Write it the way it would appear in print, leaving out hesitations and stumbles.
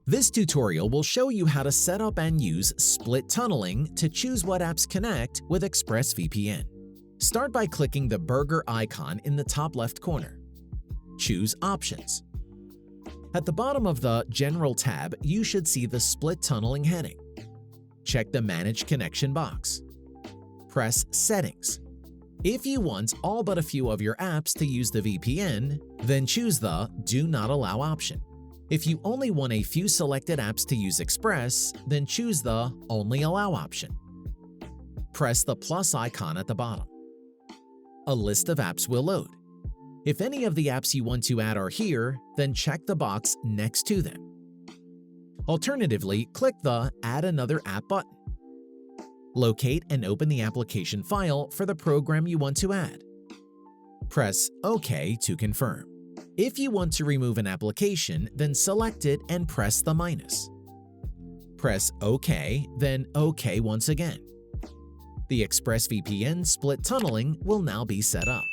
This tutorial will show you how to set up and use split tunneling to choose what apps connect with ExpressVPN. Start by clicking the burger icon in the top left corner. Choose Options. At the bottom of the General tab, you should see the Split Tunneling heading. Check the Manage Connection box. Press Settings. If you want all but a few of your apps to use the VPN, then choose the Do Not Allow option. If you only want a few selected apps to use Express, then choose the Only Allow option. Press the plus icon at the bottom. A list of apps will load. If any of the apps you want to add are here, then check the box next to them. Alternatively, click the Add Another App button. Locate and open the application file for the program you want to add. Press OK to confirm. If you want to remove an application, then select it and press the minus. Press OK, then OK once again. The ExpressVPN split tunneling will now be set up.